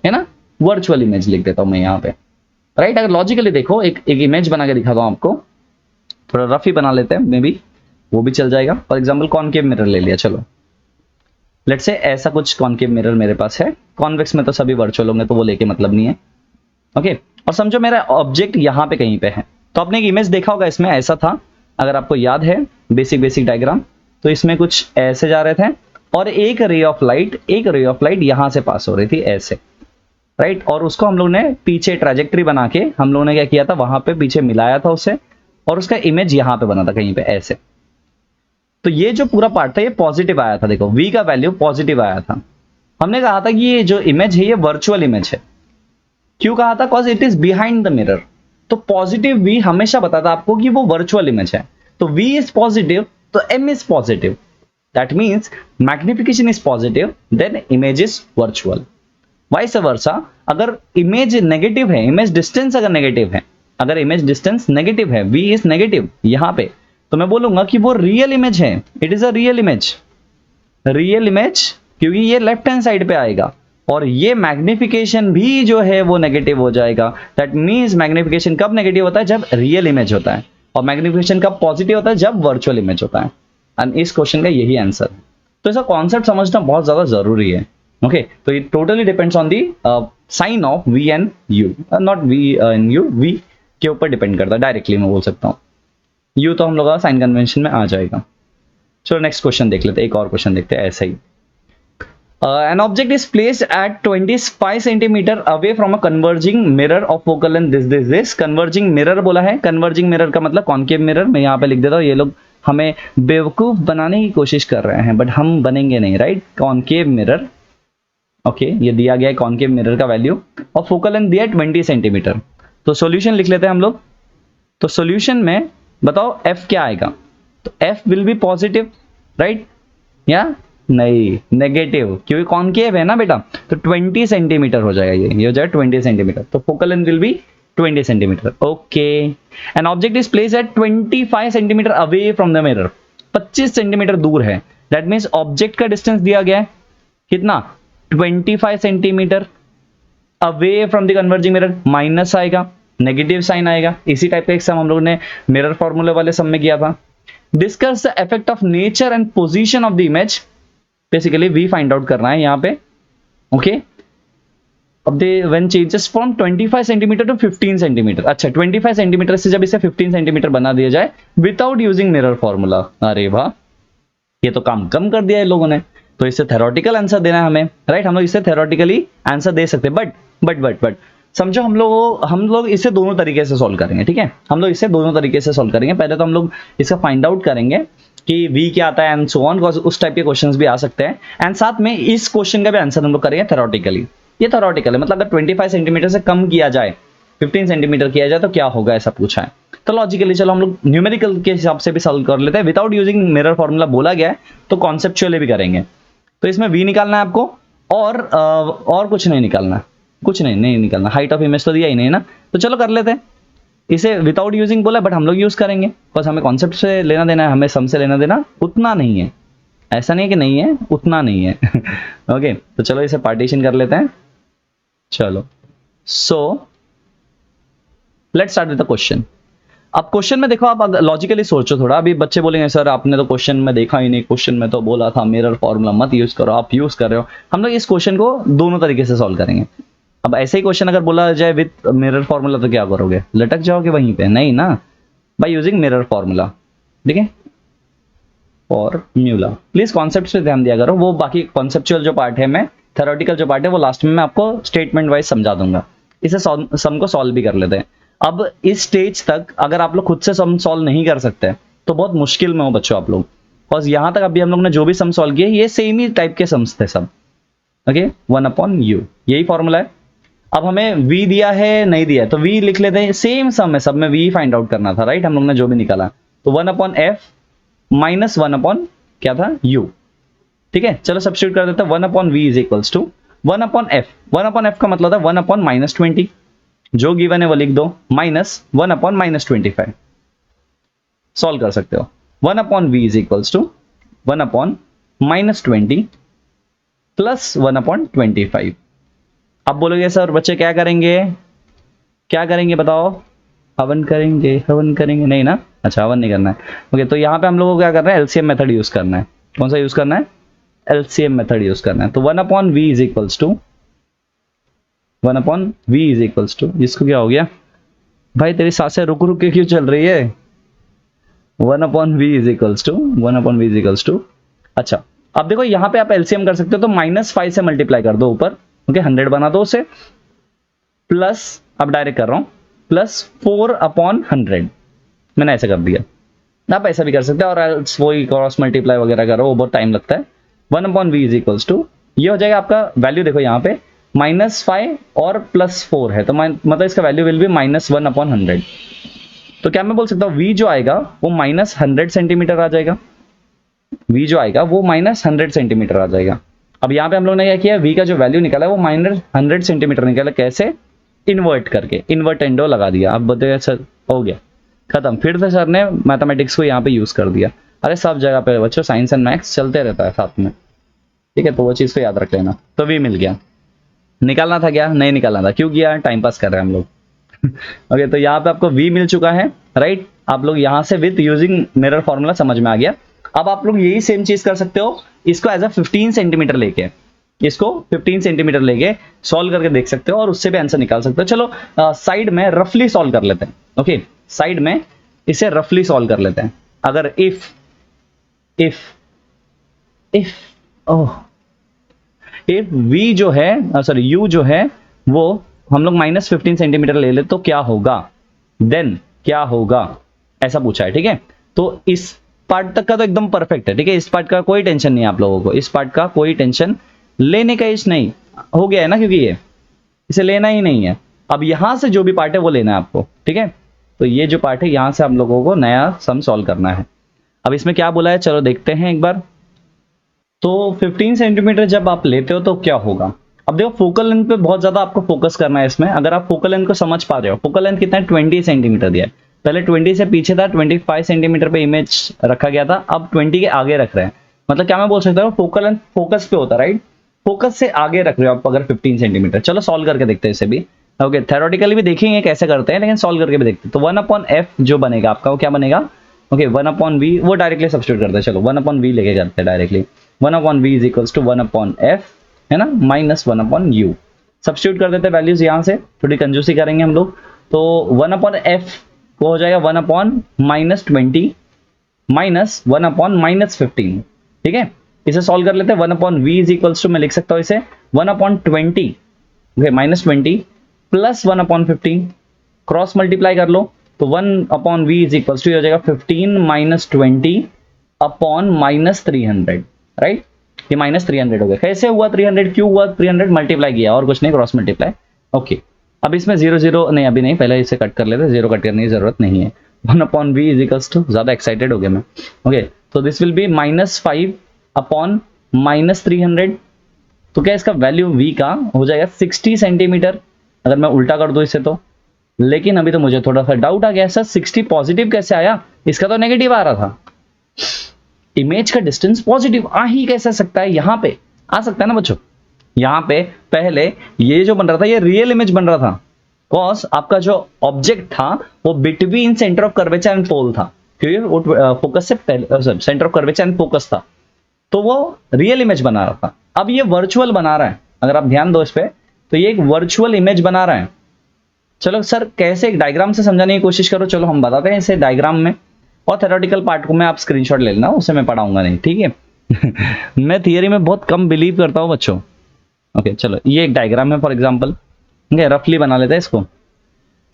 है ना। वर्चुअल इमेज लिख देता हूं मैं यहां पे, राइट। अगर लॉजिकली देखो एक इमेज बना के दिखाता हूं आपको, थोड़ा रफ ही बना लेते हैं, मे बी वो भी चल जाएगा। फॉर एग्जांपल कॉनकेव मिरर ले लिया, चलो लेट्स से ऐसा कुछ कॉनकेव मिरर मेरे पास है। कॉन्वेक्स में तो सभी वर्चुअल होंगे तो वो लेके मतलब नहीं है, ओके। और समझो मेरा ऑब्जेक्ट यहां पे कहीं पे है, तो आपने एक इमेज देखा होगा, इसमें ऐसा था, अगर आपको याद है बेसिक डायग्राम, तो इसमें कुछ ऐसे जा रहे थे और एक रे ऑफ लाइट यहां से पास हो रही थी ऐसे, राइट। और उसको हम लोग ने पीछे ट्रैजेक्टरी बना के हम लोगों ने क्या किया था, वहां पे पीछे मिलाया था उसे, और उसका इमेज यहां पे बना था कहीं पे ऐसे। तो ये जो पूरा पार्ट था ये पॉजिटिव आया था, देखो v का वैल्यू पॉजिटिव आया था। हमने कहा था कि ये जो इमेज है ये वर्चुअल इमेज है, क्यों कहा था, cause it is behind the mirror. तो पॉजिटिव v हमेशा बताता आपको कि वो वर्चुअल इमेज है, तो v इज पॉजिटिव तो m is positive, that means magnification is positive then image is virtual. Vice versa, अगर इमेज नेगेटिव है, इमेज डिस्टेंस अगर नेगेटिव है, अगर इमेज डिस्टेंस नेगेटिव है, v इज नेगेटिव यहां पे, तो मैं बोलूंगा कि वो रियल इमेज है, it is a real image, क्योंकि ये लेफ्ट हैंड साइड पे आएगा और ये मैग्निफिकेशन भी जो है वो नेगेटिव हो जाएगा। दैट मीन्स मैग्निफिकेशन कब नेगेटिव होता है, जब रियल इमेज होता है, और मैग्निफिकेशन कब पॉजिटिव होता है, जब वर्चुअल इमेज होता है। एंड इस क्वेश्चन का यही आंसर है। तो इसका कॉन्सेप्ट समझना बहुत ज्यादा जरूरी है, ओके। तो ये totally depends on the sign of v and u, not v and u, v के ऊपर डिपेंड करता है, डायरेक्टली मैं बोल सकता हूं। u तो हम लोग का साइन कन्वेंशन में आ जाएगा। चलो नेक्स्ट क्वेश्चन देख लेते हैं, एक और क्वेश्चन देखते हैं ऐसा ही। An object is placed at 25 centimeter away from a converging mirror of focal length this converging mirror बोला है। converging mirror का मतलब concave mirror, मैं यहाँ पे लिख देता हूँ। ये लोग हमें बेवकूफ बनाने की कोशिश कर रहे हैं, बट हम बनेंगे नहीं, राइट। concave mirror, ओके ये दिया गया है concave mirror का वैल्यू, और फोकल लेंथ दिया है 20 सेंटीमीटर। तो सॉल्यूशन लिख लेते हैं हम लोग। तो सॉल्यूशन में बताओ f क्या आएगा, तो f will be positive, right, या नहीं नेगेटिव, क्योंकि कॉनकेव है ना बेटा, तो 20 सेंटीमीटर हो जाएगा, ये हो जाएगा 20 सेंटीमीटर। तो focal length will be 20 centimetre, okay. An object is placed at 25 centimetre away from the mirror, 25 centimetre दूर है, दैट मीन्स ऑब्जेक्ट का डिस्टेंस दिया गया है कितना, 25 centimetre away from the converging mirror, minus आएगा, नेगेटिव साइन आएगा। इसी टाइप का एक सम हम लोग ने मिरर फॉर्मूले वाले सम में किया था। Discuss the effect of nature and position of the image, basically v find out करना है यहाँ पे, ओके। अब they when changes from 25 centimetre to 15 centimetre, अच्छा 25 सेंटीमीटर से जब इसे 15 सेंटीमीटर बना दिया जाए विदाउट यूजिंग मिरर फॉर्मूला, अरे वाह, ये तो काम कम कर दिया है लोगों ने। तो इससे थेरोटिकल आंसर देना है हमें, राइट, हम लोग इससे थेरोटिकली आंसर दे सकते हैं, बट समझो हम लोग इसे दोनों तरीके से सॉल्व करेंगे, ठीक है, हम लोग इसे दोनों तरीके से सॉल्व करेंगे। पहले तो हम लोग इसका फाइंड आउट करेंगे कि v क्या आता है एंड सो ऑन, उस टाइप के क्वेश्चंस भी आ सकते हैं, एंड साथ में इस क्वेश्चन का भी आंसर हम लोग करेंगे थेरोटिकली। ये थेरोटिकल है, मतलब अगर 25 सेंटीमीटर से कम किया जाए, 15 सेंटीमीटर किया जाए तो क्या होगा, ऐसा पूछा है। तो लॉजिकली चलो हम लोग न्यूमेरिकल के हिसाब से भी सॉल्व कर लेते हैं, विदाउट यूजिंग मिरर फॉर्मूला बोला गया है तो कॉन्सेप्चुअली भी करेंगे। तो इसमें v निकालना है आपको और कुछ नहीं निकालना, कुछ नहीं निकालना, हाइट ऑफ इमेज तो दिया ही नहीं ना, तो चलो कर लेते हैं। इसे विदाउट यूजिंग बोला बट हम लोग यूज करेंगे, बस हमें कॉन्सेप्ट से लेना देना है, हमें सम से लेना देना उतना नहीं है, ऐसा नहीं है कि नहीं है, उतना नहीं है। ओके तो चलो इसे पार्टीशन कर लेते हैं। चलो so let's start with the question. अब क्वेश्चन में देखो, आप लॉजिकली सोचो थोड़ा। अभी बच्चे बोलेंगे सर आपने तो क्वेश्चन में देखा ही नहीं, क्वेश्चन में तो बोला था मिरर फॉर्मूला मत यूज करो, आप यूज कर रहे हो। हम लोग इस क्वेश्चन को दोनों तरीके से सॉल्व करेंगे। अब ऐसे ही क्वेश्चन अगर बोला जाए विद मिरर फॉर्मूला तो क्या करोगे, लटक जाओगे वहीं पे, नहीं ना, बाय यूजिंग मिरर फॉर्मूला, ठीक है, फॉर्मूला। प्लीज कॉन्सेप्ट पे ध्यान दिया करो, वो बाकी कॉन्सेप्चुअल जो पार्ट है, मैं थेरोटिकल जो पार्ट है वो लास्ट में मैं आपको स्टेटमेंट वाइज समझा दूंगा। इसे सम को सॉल्व भी कर लेते हैं। अब इस स्टेज तक अगर आप लोग खुद से सम सॉल्व नहीं कर सकते तो बहुत मुश्किल में हो बच्चों आप लोग, और यहाँ तक अभी हम लोग ने जो भी सम सॉल्व किए ये सेम ही टाइप के सम्स थे सब। ओके 1/u यही फॉर्मूला है। अब हमें v दिया है नहीं दिया है तो v लिख लेते हैं, सेम सम है, सब में v फाइंड आउट करना था, राइट, हम लोग ने जो भी निकाला। तो 1/f माइनस 1/ क्या था u, ठीक है, चलो सब्स्टिट्यूट कर देते हैं। 1/v is equals to 1/f, 1/f का मतलब था 1/-20, जो गिवन है वो लिख दो, माइनस 1/-25 सॉल्व कर सकते हो। 1/v is equals to 1/-20 plus 1/25। अब बोलोगे सर बच्चे क्या करेंगे बताओ, हवन करेंगे नहीं ना, अच्छा हवन नहीं करना है। ओके तो यहाँ पे हम लोगों को क्या करना है, एलसीएम मेथड यूज करना है। कौन सा यूज करना है, एलसीएम मेथड यूज करना है। तो 1/v is equals to 1/v is equals to, इसको क्या हो गया भाई, तेरी सांसें रुक रुक के क्यों चल रही है। 1/v इज इक्वल्स टू अच्छा अब देखो यहाँ पे आप एलसीएम कर सकते हो, तो -5 से मल्टीप्लाई कर दो ऊपर, ओके 100 बना दो उसे, प्लस अब डायरेक्ट कर रहा हूं प्लस 4/100, मैंने ऐसे कर दिया। आप ऐसा भी कर सकते हैं, और वही क्रॉस मल्टीप्लाई वगैरह करो, वो बहुत टाइम लगता है। 1/v इज इक्वल्स टू ये हो जाएगा आपका वैल्यू, देखो यहाँ पे -5 और +4 है, तो मतलब इसका वैल्यू विल बी -1/100। तो क्या मैं बोल सकता हूँ v जो आएगा वो -100 सेंटीमीटर आ जाएगा, v जो आएगा वो -100 सेंटीमीटर आ जाएगा। अब यहाँ पे हम लोग ने क्या किया, v का जो वैल्यू निकाला है वो -100 सेंटीमीटर निकाला, कैसे, इन्वर्ट करके, इन्वर्टेंडो लगा दिया। अब बताइए सर हो गया खत्म, फिर से सर ने मैथमेटिक्स को यहाँ पे यूज कर दिया। अरे सब जगह पे बच्चों साइंस एंड मैथ्स चलते रहता है साथ में, ठीक है, तो वो चीज को याद रख लेना। तो v मिल गया, निकालना था क्या, नहीं निकालना था, क्यों किया, टाइम पास कर रहे हैं हम लोग। ओके तो यहाँ पे आपको v मिल चुका है, राइट, आप लोग यहाँ से विद यूजिंग मिरर फॉर्मूला समझ में आ गया। अब आप लोग यही सेम चीज कर सकते हो, इसको एज अ 15 सेंटीमीटर लेके, इसको 15 सेंटीमीटर लेके सॉल्व करके देख सकते हो, और उससे भी आंसर निकाल सकते हो। चलो साइड में रफली सॉल्व कर लेते हैं। ओके साइड में इसे रफली सॉल्व कर लेते हैं। अगर इफ v जो है, सॉरी u जो है वो हम लोग -15 सेंटीमीटर ले ले तो क्या होगा, देन क्या होगा, ऐसा पूछा है, ठीक है। तो इस पार्ट तक का तो एकदम परफेक्ट है, ठीक है, इस पार्ट का कोई टेंशन नहीं है आप लोगों को, इस पार्ट का कोई टेंशन लेने का इश नहीं, हो गया है ना, क्योंकि ये इसे लेना ही नहीं है। अब यहां से जो भी पार्ट है वो लेना है आपको, ठीक है। तो ये जो पार्ट है यहां से हम लोगों को नया सम सॉल्व करना है। अब इसमें क्या बोला है, चलो देखते हैं एक बार। तो 15 सेंटीमीटर जब आप लेते हो तो क्या होगा, अब देखो फोकल लेंथ पे बहुत ज्यादा आपको फोकस करना है इसमें। अगर आप फोकल लेंथ को समझ पा रहे हो, फोकल लेंथ कितना है, 20 सेंटीमीटर दिया है, पहले 20 से पीछे था, 25 सेंटीमीटर पे इमेज रखा गया था, अब 20 के आगे रख रहे हैं। मतलब क्या मैं बोल सकता हूँ, फोकल लेंथ फोकस पे होता है, राइट, फोकस से आगे रख रहे हो आप अगर 15 सेंटीमीटर। चलो सॉल्व करके देखते हैं इसे भी। ओके थेरोटिकली भी देखेंगे कैसे करते हैं, लेकिन सॉल्व करके भी देखते हैं। तो 1/f जो बनेगा आपका वो क्या बनेगा, ओके 1/v वो डायरेक्टली सब्स्टिट्यूट करते हैं, चलो 1/v लेके करते हैं directly. 1/v is equals to 1/f है ना, -1/u। सब्स्टिट्यूट कर देते हैं वैल्यूज यहाँ से, थोड़ी कंजूसी करेंगे हम लोग। तो 1/f वो हो जाएगा 1/-20 माइनस 1/-15। ठीक है, इसे सॉल्व कर लेते हैं। 1/v इज इक्वल्स टू, मैं लिख सकता हूँ इसे 1/20, ओके, -20 प्लस 1/15, क्रॉस मल्टीप्लाई कर लो तो 1/v इज इक्वल्स टू हो जाएगा 15 - 20 अपॉन -300, राइट। ये -300 हो गया। कैसे हुआ 300, क्यों हुआ 300? मल्टीप्लाई किया और कुछ नहीं, क्रॉस मल्टीप्लाई। ओके, अब इसमें 0 0 नहीं, अभी नहीं, पहले इसे कट कर लेते हैं, 0 कट करने की जरूरत नहीं है। 1/v इज इक्वल्स टू, ज्यादा एक्साइटेड हो गया मैं, ओके, तो दिस विल बी -5 अपॉन -300। तो क्या इसका वैल्यू v का हो जाएगा 60 सेंटीमीटर, अगर मैं उल्टा कर दूं इसे तो। लेकिन अभी तो मुझे थोड़ा सा डाउट आ गया, सर 60 पॉजिटिव कैसे आया, इसका तो नेगेटिव आ रहा था। इमेज का डिस्टेंस पॉजिटिव आ ही कैसे सकता है, यहां पे आ सकता है ना बच्चों। यहां पे पहले ये जो बन रहा था ये रियल इमेज बन रहा था, कॉज आपका जो ऑब्जेक्ट था वो between centre of curvature and pole था, क्योंकि वो फोकस से पहले centre of curvature and focus था, तो वो रियल इमेज बना रहा था। अब ये वर्चुअल बना रहा है, अगर आप ध्यान दो इस पे, तो ये एक वर्चुअल इमेज बना रहा है। चलो सर कैसे, एक डायग्राम से समझाने की कोशिश करो, चलो हम बताते हैं इसे डायग्राम में, और थ्योरेटिकल पार्ट को मैं आप स्क्रीनशॉट ले लेना, उसे मैं पढ़ाऊंगा नहीं, ठीक है। मैं थियरी में बहुत कम बिलीव करता हूं बच्चों। ओके चलो, ये एक डायग्राम है फॉर एग्जांपल, ठीक है, रफली बना लेते हैं इसको।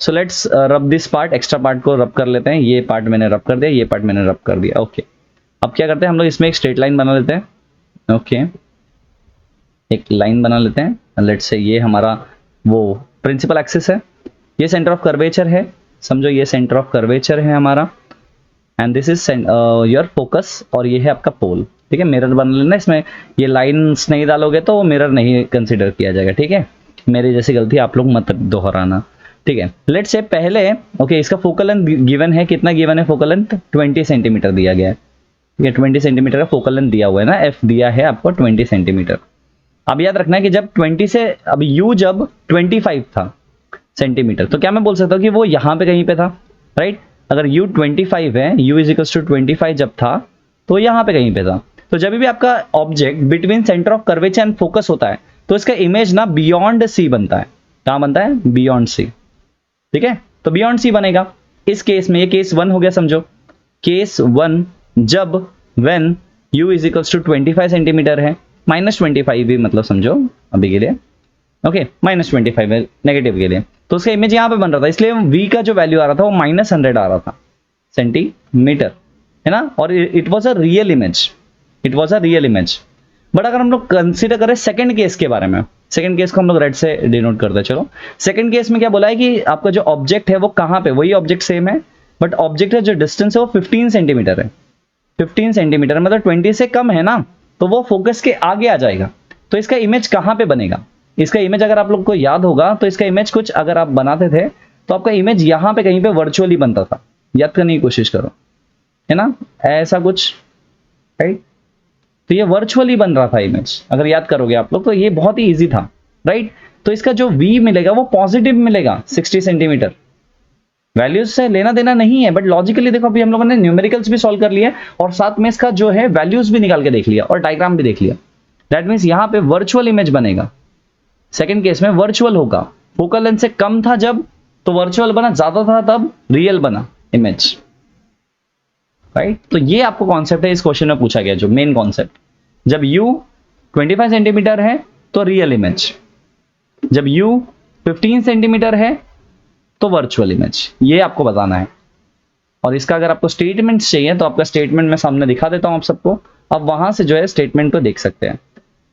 So let's rub this part, extra part को रब कर लेते हैं। ये पार्ट मैंने रब कर दिया, ये पार्ट मैंने रब कर दिया, ओके। अब क्या करते हैं हम लोग, इसमें एक स्ट्रेट लाइन बना लेते हैं, ओके, एक लाइन बना लेते हैं। लेट्स से ये हमारा वो प्रिंसिपल एक्सिस है, ये सेंटर ऑफ कर्वेचर है, समझो ये सेंटर ऑफ कर्वेचर है हमारा, and this is your focus, और ये है आपका पोल, ठीक है। मिरर बना लेना, इसमें ये लाइंस नहीं डालोगे तो वो मिरर नहीं कंसिडर किया जाएगा, ठीक है। मेरी जैसी गलती आप लोग मत दोहराना, ठीक है। लेट्स से पहले, ओके, इसका फोकल लेंथ गिवन है, कितना गिवन है फोकल लेंथ, 20 सेंटीमीटर दिया गया है, ये 20 सेंटीमीटर का फोकल लेंथ दिया हुआ है ना, एफ दिया है आपको 20 सेंटीमीटर। अब याद रखना है कि जब 20 से, अब यू जब 25 था सेंटीमीटर, तो क्या मैं बोल सकता हूँ कि वो यहाँ पे कहीं पे था, राइट। अगर u 25 है, u इज इक्वल्स टू 25 जब था, तो यहाँ पे कहीं पे था। तो जब भी आपका object between centre of curvature and focus होता है, तो इसका इमेज ना बियॉन्ड सी बनता है। कहाँ बनता है, बियॉन्ड सी, ठीक है। तो बियॉन्ड सी बनेगा इस केस में, ये केस 1 हो गया समझो। केस 1 जब when u is equals to 25 centimetre है, -25 भी मतलब समझो अभी के लिए, ओके, -25 है नेगेटिव के लिए, तो उसका इमेज यहाँ पे बन रहा था, इसलिए v का जो वैल्यू आ रहा था वो -100 आ रहा था सेंटीमीटर, है ना। और it was a real image, it was a real image. But अगर हम लोग कंसीडर करें सेकंड केस के बारे में, सेकंड केस को हम लोग रेड से डिनोट करते हैं। चलो सेकंड केस में क्या बोला है कि आपका जो ऑब्जेक्ट है वो कहाँ पे, वही ऑब्जेक्ट सेम है, बट ऑब्जेक्ट का जो डिस्टेंस है वो 15 सेंटीमीटर है। 15 सेंटीमीटर मतलब 20 से कम है ना, तो वो फोकस के आगे आ जाएगा। तो इसका इमेज कहाँ पे बनेगा, इसका इमेज अगर आप लोग को याद होगा तो इसका इमेज कुछ अगर आप बनाते थे तो आपका इमेज यहाँ पे कहीं पे वर्चुअली बनता था, याद करने की कोशिश करो, है ना, ऐसा कुछ, राइट। तो ये वर्चुअली बन रहा था इमेज, अगर याद करोगे आप लोग तो ये बहुत ही इजी था, राइट। तो इसका जो v मिलेगा वो पॉजिटिव मिलेगा 60 सेंटीमीटर, वैल्यूज से लेना देना नहीं है, बट लॉजिकली देखो अभी हम लोगों ने न्यूमेरिकल्स भी सॉल्व कर लिया और साथ में इसका जो है वैल्यूज भी निकाल के देख लिया और डायग्राम भी देख लिया। दैट मीन्स यहाँ पे वर्चुअल इमेज बनेगा। सेकंड केस में वर्चुअल होगा, फोकल लेंथ से कम था जब तो वर्चुअल बना, ज्यादा था तब रियल बना इमेज, राइट। तो ये आपको कॉन्सेप्ट है इस क्वेश्चन में पूछा गया, जो मेन कॉन्सेप्ट, जब u 25 सेंटीमीटर है तो रियल इमेज, जब u 15 सेंटीमीटर है तो वर्चुअल इमेज, ये आपको बताना है। और इसका अगर आपको स्टेटमेंट चाहिए तो आपका स्टेटमेंट मैं सामने दिखा देता हूं आप सबको, आप वहां से जो है स्टेटमेंट को देख सकते हैं,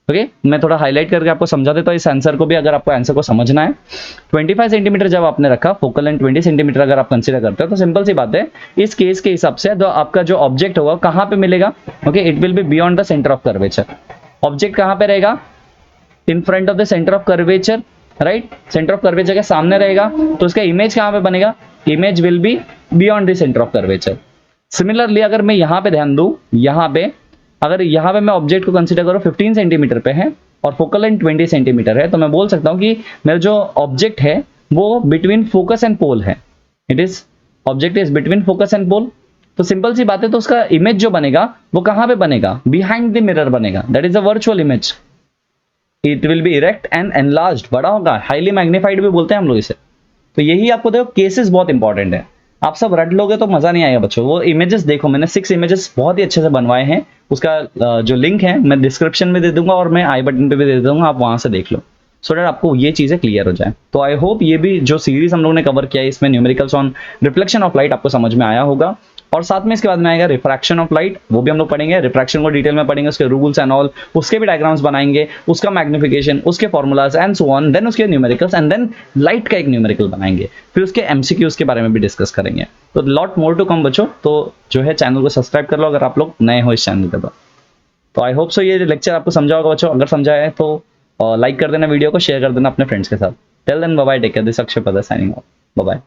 ओके। मैं थोड़ा हाईलाइट करके आपको समझा देता हूं इस आंसर को भी, अगर आपको आंसर को समझना है। 25 सेंटीमीटर जब आपने रखा, फोकल लेंथ 20 सेंटीमीटर अगर आप कंसीडर करते हो, तो सिंपल सी बात है इस केस के हिसाब से जो आपका जो ऑब्जेक्ट होगा कहां पे मिलेगा, okay, it will be beyond the centre of curvature. Object कहां पे रहेगा, in front of the centre of curvature, right, centre of curvature के सामने रहेगा, तो उसका इमेज कहां पे बनेगा, image will be beyond the centre of curvature. Similarly अगर मैं यहां पे ध्यान दूं, यहां पे अगर यहाँ पे मैं ऑब्जेक्ट को कंसीडर करूँ 15 सेंटीमीटर पे है और फोकल लेंथ 20 सेंटीमीटर है, तो मैं बोल सकता हूँ कि मेरा जो ऑब्जेक्ट है वो बिटवीन फोकस एंड पोल है, it is object is between focus and pole. तो सिंपल सी बात है, तो उसका इमेज जो बनेगा वो कहाँ पे बनेगा, बिहाइंड द मिरर बनेगा, that is a virtual image, it will be erect and enlarged, बड़ा होगा, हाईली मैग्नीफाइड भी बोलते हैं हम लोग इसे। तो यही आपको देखो केसेस बहुत इंपॉर्टेंट है, आप सब रट लोगे तो मजा नहीं आएगा बच्चों। वो इमेजेस देखो, मैंने 6 इमेजेस बहुत ही अच्छे से बनवाए हैं, उसका जो लिंक है मैं डिस्क्रिप्शन में दे दूंगा और मैं आई बटन पे भी दे दूंगा, आप वहां से देख लो, सो दैट आपको ये चीजें क्लियर हो जाए। तो आई होप ये भी जो सीरीज हम लोगों ने कवर किया है इसमें numericals on reflection of light आपको समझ में आया होगा। और साथ में इसके बाद में आएगा रिफ्रैक्शन ऑफ लाइट, वो भी हम लोग पढ़ेंगे, रिफ्रैक्शन को डिटेल में पढ़ेंगे, उसके रूल्स एंड ऑल, उसके भी डायग्राम्स बनाएंगे, उसका मैग्निफिकेशन, उसके formulas and so on, then उसके न्यूमेरिकल्स एंड देन लाइट का एक न्यूमेरिकल बनाएंगे, फिर उसके एमसीक्यूज के बारे में भी डिस्कस करेंगे। तो लॉट मोर टू कम बच्चों, तो जो है चैनल को सब्सक्राइब कर लो अगर आप लोग नए हो इस चैनल पे। तो आई होप सो ये लेक्चर आपको समझा होगा बच्चों, अगर समझा है तो लाइक कर देना वीडियो को, शेयर कर देना अपने फ्रेंड्स के साथ। Till then bye bye, take care, this Akshay Pada signing of, bye bye.